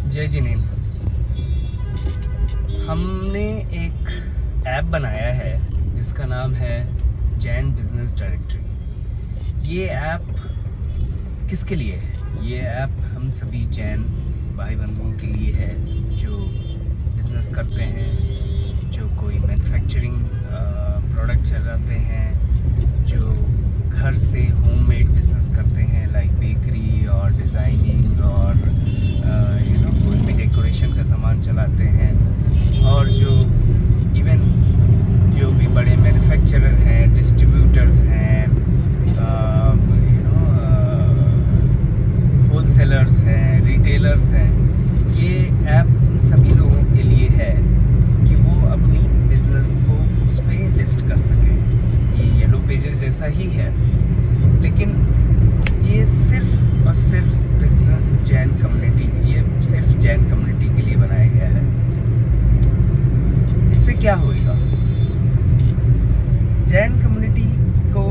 जय जिनेंद्र। हमने एक ऐप बनाया है जिसका नाम है जैन बिजनेस डायरेक्टरी। ये ऐप किसके लिए है? ये ऐप हम सभी जैन भाई बंधुओं के लिए है जो बिजनेस करते हैं, जो कोई मैन्युफैक्चरिंग प्रोडक्ट चलाते हैं, जो घर से होममेड बिजनेस करते हैं लाइक बेकरी और डिज़ाइनिंग और कोई भी डेकोरेशन का सामान चलाते हैं, और जो इवन जो भी बड़े मैन्युफैक्चरर हैं, डिस्ट्रीब्यूटर्स हैं, होलसेलर्स हैं, रिटेलर्स हैं। ये ऐप इन सभी लोगों के लिए है कि वो अपनी बिजनेस को उस पर लिस्ट कर सकें। ये येलो पेजेस जैसा ही है, लेकिन ये सिर्फ और सिर्फ बिजनेस जैन कम्युनिटी, ये सिर्फ जैन कम्युनिटी के लिए बनाया गया है। इससे क्या होगा? जैन कम्युनिटी को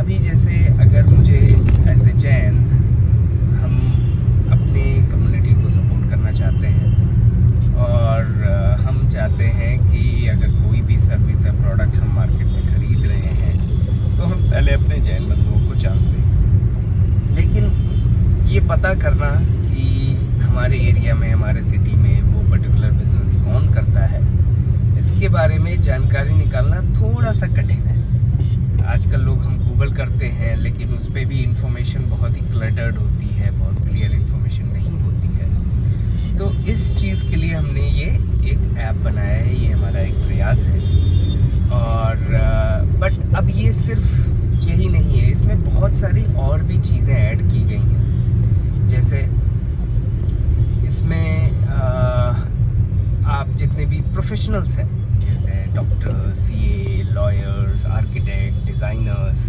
अभी जैसे अगर मुझे एज ए जैन हम अपने कम्युनिटी को सपोर्ट करना चाहते हैं और हम चाहते हैं कि अगर कोई भी सर्विस या प्रोडक्ट हम मार्केट में खरीद रहे हैं तो हम पहले अपने जैन बंधुओं को चांस दें। लेकिन ये पता करना कि हमारे एरिया में, हमारे सिटी में वो पर्टिकुलर बिजनेस कौन करता है, इसके बारे में जानकारी निकालना थोड़ा सा कठिन है। आजकल लोग हम गूगल करते हैं, लेकिन उस पर भी इंफॉर्मेशन बहुत ही क्लटर्ड होती है, बहुत क्लियर इंफॉर्मेशन नहीं होती है। तो इस चीज़ के लिए हमने ये एक ऐप बनाया है, ये हमारा एक प्रयास है। और बट अब ये सिर्फ यही नहीं है, इसमें बहुत सारी और भी चीज़ें ऐड की गई हैं। जैसे इसमें आप जितने भी प्रोफेशनल्स हैं, जैसे doctor, CA, lawyers, architect, designers,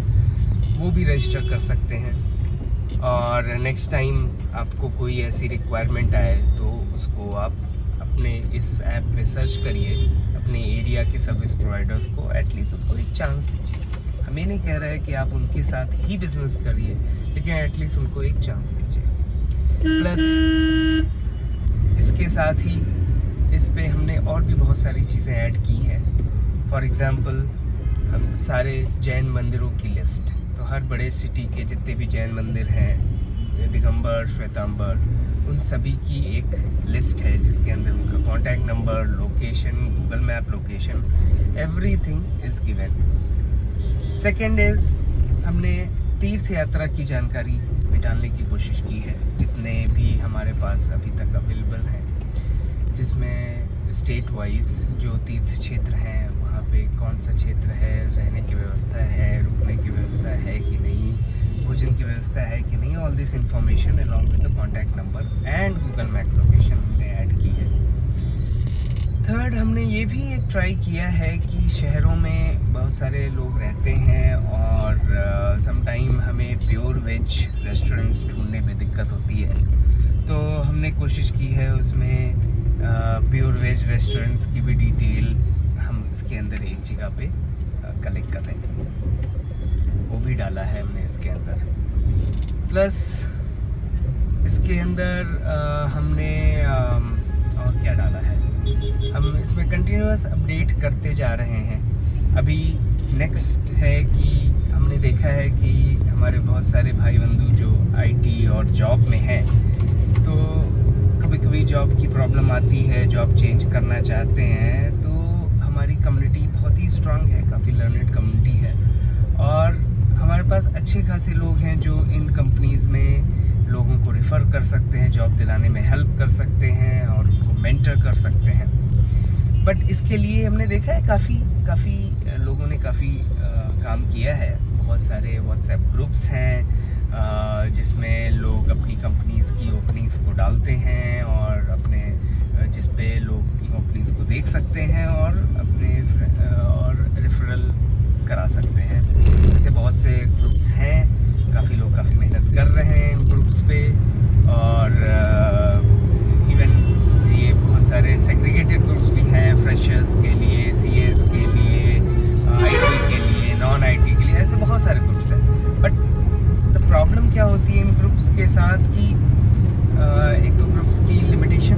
वो भी रजिस्टर कर सकते हैं। और नेक्स्ट टाइम आपको कोई ऐसी रिक्वायरमेंट आए तो उसको आप अपने इस ऐप पे सर्च करिए, अपने एरिया के सर्विस प्रोवाइडर्स को एटलीस्ट उनको एक चांस दीजिए। हमें नहीं कह रहा है कि आप उनके साथ ही बिजनेस करिए, लेकिन एटलीस्ट उनको एक चांस दीजिए। प्लस इसके साथ ही इस पे हमने और भी बहुत सारी चीज़ें ऐड की हैं। फॉर एग्ज़ाम्पल, हम सारे जैन मंदिरों की लिस्ट, तो हर बड़े सिटी के जितने भी जैन मंदिर हैं, दिगंबर, श्वेतांबर, उन सभी की एक लिस्ट है जिसके अंदर उनका contact number, location, Google map location, everything is given. Second is, हमने तीर्थ यात्रा की जानकारी में डालने की कोशिश की है, जितने भी हमारे पास अभी तक अवेलेबल हैं, जिसमें स्टेट वाइज जो तीर्थ क्षेत्र हैं वहाँ पे कौन सा क्षेत्र है, रहने की व्यवस्था है, रुकने की व्यवस्था है कि नहीं, भोजन की व्यवस्था है कि नहीं, all this information along with the contact number and Google map location हमने ऐड की है। थर्ड, हमने ये भी एक ट्राई किया है कि शहरों में बहुत सारे लोग रहते हैं और समटाइम हमें प्योर वेज रेस्टोरेंट्स ढूंढने में दिक्कत होती है, तो हमने कोशिश की है उसमें प्योर वेज रेस्टोरेंट्स की भी डिटेल हम इसके अंदर एक जगह पे कलेक्ट कर रहे थे, वो भी डाला है हमने इसके अंदर। प्लस इसके अंदर हमने और क्या डाला है, हम इसमें कंटिन्यूअस अपडेट करते जा रहे हैं। अभी नेक्स्ट है कि हमने देखा है कि हमारे बहुत सारे भाई बंधु जो आईटी और जॉब में हैं, तो कभी कभी जॉब की प्रॉब्लम आती है, जॉब चेंज करना चाहते हैं, तो हमारी कम्युनिटी बहुत ही स्ट्रांग है, काफ़ी लर्नेड कम्युनिटी है, और हमारे पास अच्छे खासे लोग हैं जो इन कंपनीज़ में लोगों को रेफ़र कर सकते हैं, जॉब दिलाने में हेल्प कर सकते हैं और उनको मेंटर कर सकते हैं। बट इसके लिए हमने देखा है काफ़ी लोगों ने काफ़ी काम किया है। बहुत सारे व्हाट्सएप ग्रुप्स हैं जिसमें लोग अपनी कंपनीज़ की ओपनिंग्स को डालते हैं और अपने जिस पे लोग ओपनिंग्स को देख सकते हैं और अपने और रेफरल करा सकते हैं। ऐसे बहुत से ग्रुप्स हैं, काफ़ी लोग काफ़ी मेहनत कर रहे हैं इन ग्रुप्स पे, और इवन ये बहुत सारे सेग्रीगेटेड ग्रुप्स भी हैं, फ्रेशर्स के लिए, सीएस के लिए, आईटी के लिए, नॉन आईटी के लिए, ऐसे बहुत सारे ग्रुप्स हैं। बट द प्रॉब्लम क्या होती है इन ग्रुप्स के साथ कि एक तो ग्रुप्स की लिमिटेशन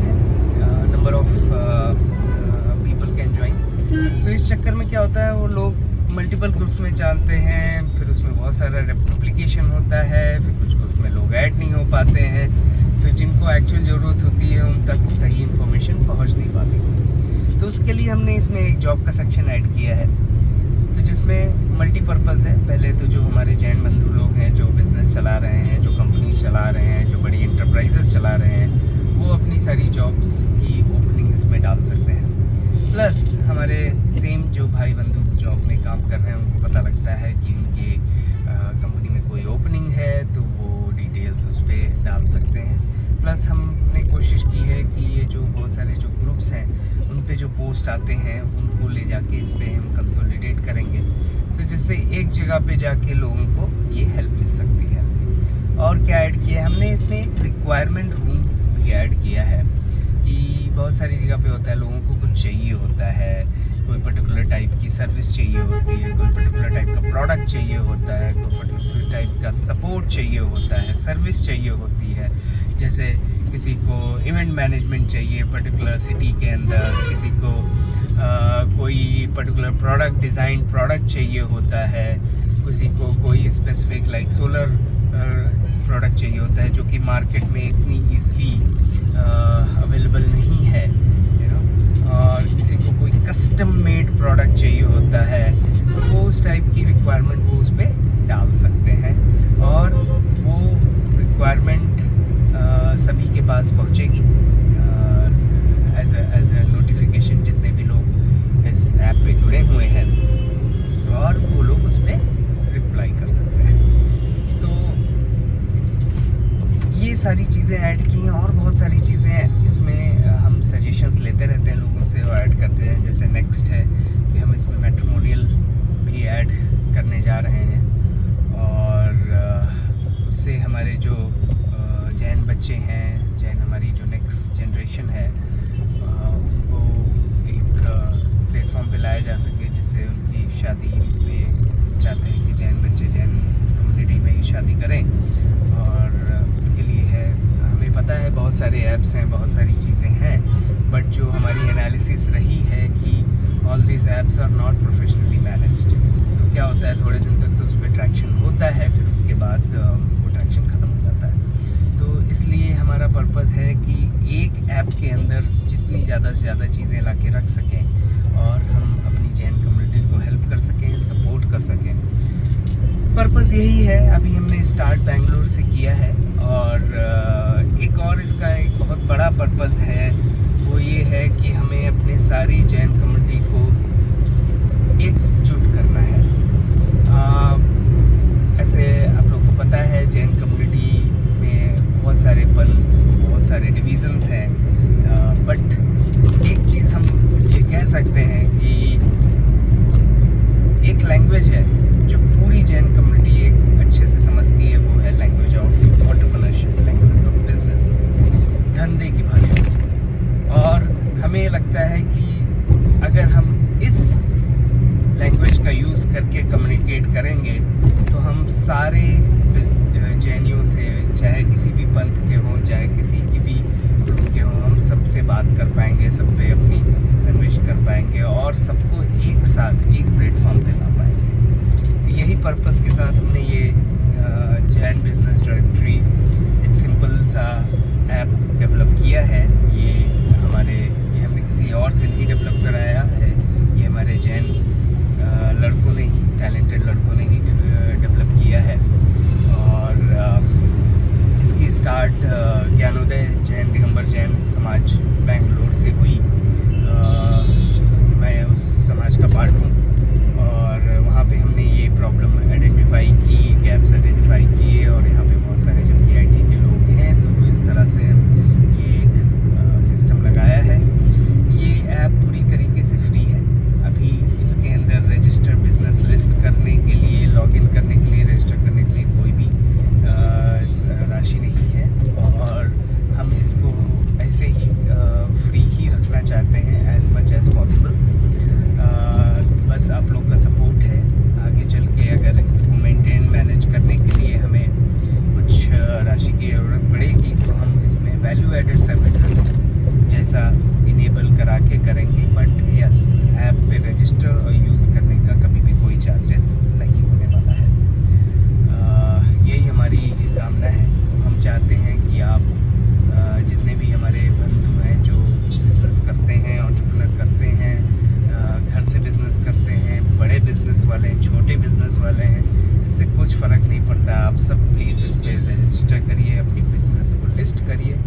चक्कर में क्या होता है, वो लोग मल्टीपल ग्रुप्स में जानते हैं, फिर उसमें बहुत सारा डुप्लीकेशन होता है, फिर कुछ ग्रुप्स में लोग ऐड नहीं हो पाते हैं, तो जिनको एक्चुअल ज़रूरत होती है उन तक सही इन्फॉर्मेशन पहुंच नहीं पाती। तो उसके लिए हमने इसमें एक जॉब का सेक्शन ऐड किया है, तो जिसमें मल्टीपर्पज़ है। पहले तो जो हमारे जैन बंधु लोग हैं, जो बिज़नेस चला रहे हैं, जो कंपनी चला रहे हैं, जो बड़ी इंटरप्राइजेस चला रहे हैं, वो अपनी सारी जॉब्स की ओपनिंग इसमें डाल सकते हैं। प्लस हमारे सेम जो भाई बंधु जॉब में काम कर रहे हैं, उनको पता लगता है कि उनके कंपनी में कोई ओपनिंग है, तो वो डिटेल्स उस पर डाल सकते हैं। प्लस हमने कोशिश की है कि ये जो बहुत सारे जो ग्रुप्स हैं, उन पे जो पोस्ट आते हैं, उनको ले जाके इस पर हम कंसोलिडेट करेंगे, तो जिससे एक जगह पे जाके लोगों को ये हेल्प मिल सकती है। और क्या ऐड किया है हमने इसमें, एक रिक्वायरमेंट रूम भी ऐड किया है कि बहुत सारी जगह पे होता है, लोगों को कुछ चाहिए होता है, कोई पर्टिकुलर टाइप की सर्विस चाहिए होती है, कोई पर्टिकुलर टाइप का प्रोडक्ट चाहिए होता है, कोई पर्टिकुलर टाइप का सपोर्ट चाहिए होता है, सर्विस चाहिए होती है। जैसे किसी को इवेंट मैनेजमेंट चाहिए पर्टिकुलर सिटी के अंदर, किसी को कोई पर्टिकुलर प्रोडक्ट डिज़ाइन प्रोडक्ट चाहिए होता है, किसी को कोई स्पेसिफिक लाइक सोलर प्रोडक्ट चाहिए होता है, जो कि मार्केट में इतनी ईज़िली अवेलेबल नहीं है, और किसी को कोई कस्टम मेड प्रोडक्ट चाहिए होता है, तो वो उस टाइप की रिक्वायरमेंट वो उस पर डाल सकते हैं, और वो रिक्वायरमेंट सभी के पास पहुंचेगी एज ए नोटिफिकेशन, जितने भी लोग इस ऐप पे जुड़े हुए हैं, और वो लोग उस पर रिप्लाई कर सकते हैं। तो ये सारी चीज़ें ऐड की हैं, और बहुत सारी चीज़ें हैं इसमें। हम सजेशंस लेते रहते हैं लोगों से और ऐड करते हैं। जैसे नेक्स्ट है कि हम इसमें मैट्रिमोनियल भी ऐड करने जा रहे हैं, और उससे हमारे जो जैन बच्चे हैं, जैन हमारी जो नेक्स्ट जनरेशन है, उनको एक प्लेटफॉर्म पे लाया जा सके, जिससे उनकी शादी में चाहते हैं कि जैन बच्चे जैन कम्युनिटी में ही शादी करें, और उसके लिए है, हमें पता है बहुत सारे ऐप्स हैं, बहुत सारी चीज़ें हैं, बट जो हमारी एनालिसिस रही है कि all this apps are not professionally managed. तो क्या होता है, थोड़े दिन तक तो उस पर ट्रैक्शन होता है, फिर उसके बाद वो ट्रैक्शन ख़त्म हो जाता है। तो इसलिए हमारा पर्पज़ है कि एक ऐप के अंदर जितनी ज़्यादा से ज़्यादा चीज़ें ला के रख सकें, और हम अपनी जैन कम्युनिटी को हेल्प कर सकें, सपोर्ट कर सकें। पर्पज़ यही है। अभी हमने स्टार्ट बेंगलोर से किया है, और एक और इसका एक बहुत बड़ा पर्पज़ है, वो ये है कि हमें अपने सारी जैन कम्युनिटी को एकजुट करना है। ऐसे आप लोग को पता है, जैन कम्युनिटी में बहुत सारे पंथ, बहुत सारे डिविज़न्स हैं, बट एक चीज़ हम ये कह सकते हैं कि एक लैंग्वेज है जो पूरी जैन कम्युनिटी एक अच्छे से समझती है, वो है language of entrepreneurship, language of business, धंधे की भाषा। और हमें लगता है कि अगर हम इस लैंग्वेज का यूज़ करके कम्युनिकेट करेंगे, तो हम सारे जैनियों से, चाहे किसी भी पंथ के हों, चाहे किसी की भी ग्रुप के हों, हम सबसे बात कर पाएंगे, सब पे अपनी कन्विश कर पाएंगे, और सबको एक साथ एक प्लेटफॉर्म पे ला पाएंगे। तो यही पर्पस के साथ हमने ये जैन बिजनेस डायरेक्टरी एक सिंपल सा ऐप डेवलप किया है। ये हमने किसी और से नहीं डेवलप कराया है, ये हमारे जैन लड़कों ने ही, टैलेंटेड लड़कों ने ही डेवलप किया है। और इसकी स्टार्ट ज्ञानोदय जैन दिगंबर जैन समाज बेंगलोर से हुई। मैं उस समाज का पार्ट हूँ, और वहाँ पे हमने ये प्रॉब्लम आइडेंटिफाई की, गैप्स आइडेंटिफाई किए, और यहाँ पे बहुत सारे जबकि IT के लोग हैं, तो इस तरह से ये एक सिस्टम लगाया है। ये ऐप पूरी तरीके से फ्री है। अभी इसके अंदर रजिस्टर बिजनेस लिस्ट करने के लिए, लॉगिन करने के लिए, रजिस्टर करने के लिए कोई भी राशि नहीं है, और हम इसको ऐसे ही फ्री ही रखना चाहते हैं एज मच एज पॉसिबल। बस आप लोग का सपोर्ट है। आगे चल के अगर इसको मेंटेन मैनेज करने के लिए हमें कुछ राशि की ज़रूरत पड़ेगी, तो हम इसमें वैल्यू एडेड सर्विसेज जैसे वैसा इनेबल करा के करेंगे, बट यस, ऐप पे रजिस्टर और यूज़ करने का कभी भी कोई चार्जेस नहीं होने वाला है। यही हमारी कामना है। तो हम चाहते हैं कि आप जितने भी हमारे बंधु हैं जो बिज़नेस करते हैं, एंटरप्रेन्योर करते हैं, घर से बिज़नेस करते हैं, बड़े बिज़नेस वाले हैं, छोटे बिज़नेस वाले हैं, इससे कुछ फ़र्क नहीं पड़ता। आप सब प्लीज़ इस पर रजिस्टर करिए, अपनी बिज़नेस को लिस्ट करिए।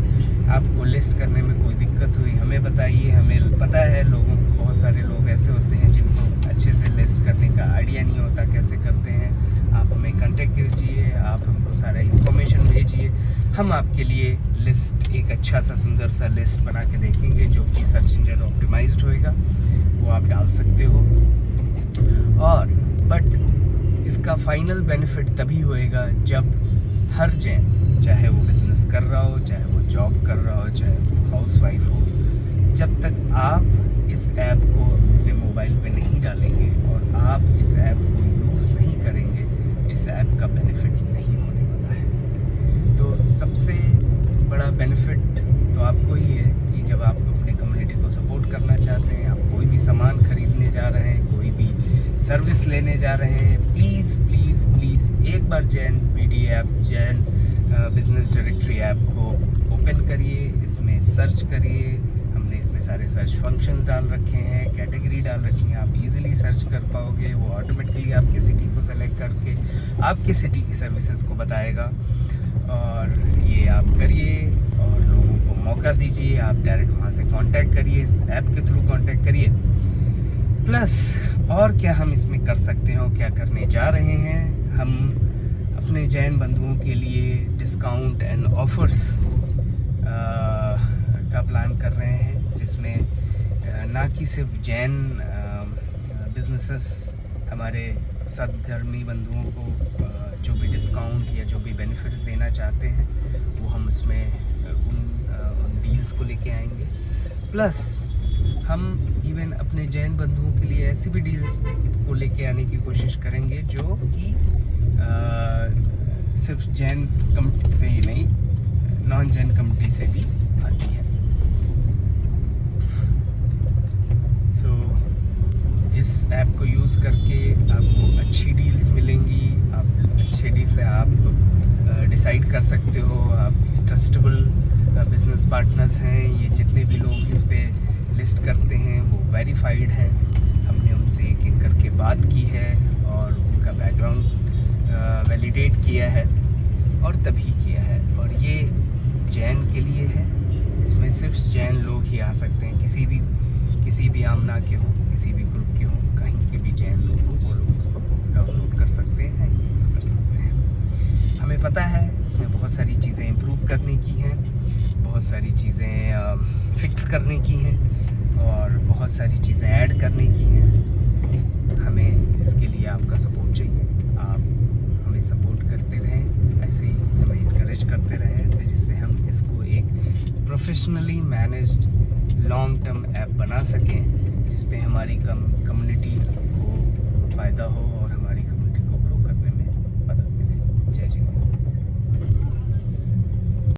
आपको लिस्ट करने में कोई दिक्कत हुई हमें बताइए। हमें पता है लोगों को, बहुत सारे लोग ऐसे होते हैं जिनको अच्छे से लिस्ट करने का आइडिया नहीं होता कैसे करते हैं। आप हमें कांटेक्ट कीजिए, आप हमको सारा इन्फॉर्मेशन भेजिए, हम आपके लिए लिस्ट, एक अच्छा सा सुंदर सा लिस्ट बना के देखेंगे जो कि सर्च इंजन ऑप्टिमाइज्ड होएगा, वो आप डाल सकते हो। और बट इसका फाइनल बेनिफिट तभी होएगा जब हर जैन, चाहे वो बिज़नेस कर रहा हो, चाहे वो जॉब कर रहा हो, चाहे वो हाउसवाइफ हो, जब तक आप इस ऐप को अपने मोबाइल पे नहीं डालेंगे और आप इस ऐप को यूज़ नहीं करेंगे, इस ऐप का बेनिफिट नहीं होने वाला है। तो सबसे बड़ा बेनिफिट तो आपको ही है कि जब आप अपने कम्युनिटी को सपोर्ट करना चाहते हैं, आप कोई भी सामान खरीदने जा रहे हैं, कोई भी सर्विस लेने जा रहे हैं, प्लीज़ प्लीज़ प्लीज़ एक बार Jain PD app, Jain business directory app को ओपन करिए, इसमें सर्च करिए। हमने इसमें सारे सर्च फंक्शंस डाल रखे हैं, कैटेगरी डाल रखी हैं, आप इजीली सर्च कर पाओगे। वो ऑटोमेटिकली आपके सिटी को सेलेक्ट करके आपके सिटी की सर्विसेज को बताएगा। और ये आप करिए और लोगों को मौका दीजिए। आप डायरेक्ट वहाँ से कांटेक्ट करिए, ऐप के थ्रू कांटेक्ट करिए। प्लस और क्या हम इसमें कर सकते हो, क्या करने जा रहे हैं, हम अपने जैन बंधुओं के लिए डिस्काउंट एंड ऑफर्स का प्लान कर रहे हैं, जिसमें ना कि सिर्फ जैन बिजनेसेस हमारे सदधर्मी बंधुओं को जो भी डिस्काउंट या जो भी बेनिफिट्स देना चाहते हैं वो हम इसमें उन डील्स को लेके आएंगे। प्लस हम इवन अपने जैन बंधुओं के लिए ऐसी भी डील्स को लेके आने की कोशिश करेंगे जो कि सिर्फ जैन कम्युनिटी से ही नहीं, नॉन जैन कम्युनिटी से भी आती है। इस ऐप को यूज़ करके आपको अच्छी डील्स मिलेंगी। आप अच्छे डील्स आप डिसाइड कर सकते हो। आप ट्रस्टेबल बिजनेस पार्टनर्स हैं। ये जितने भी लोग इस पे लिस्ट करते हैं वो वेरीफाइड हैं। हमने उनसे एक एक करके बात की है और उनका बैकग्राउंड वैलिडेट किया है और तभी किया है। और ये जैन के लिए है, इसमें सिर्फ जैन लोग ही आ सकते हैं। किसी भी आमना के हों, किसी भी ग्रुप के हों, कहीं के भी जैन लोग हों, वो लोग इसको डाउनलोड कर सकते हैं, यूज़ कर सकते हैं। हमें पता है इसमें बहुत सारी चीज़ें इम्प्रूव करने की हैं, बहुत सारी चीज़ें फिक्स करने की हैं और बहुत सारी चीज़ें ऐड करने की हैं। हमें इसके लिए आपका सपोर्ट चाहिए। आप हमें सपोर्ट करते रहें, ऐसे ही हमें इनकरेज करते रहें, तो जिससे हम इसको एक professionally managed long term app बना सकें, जिस पे हमारी कम्युनिटी को फ़ायदा हो और हमारी कम्युनिटी को ग्रो करने में मदद मिले। जय जी।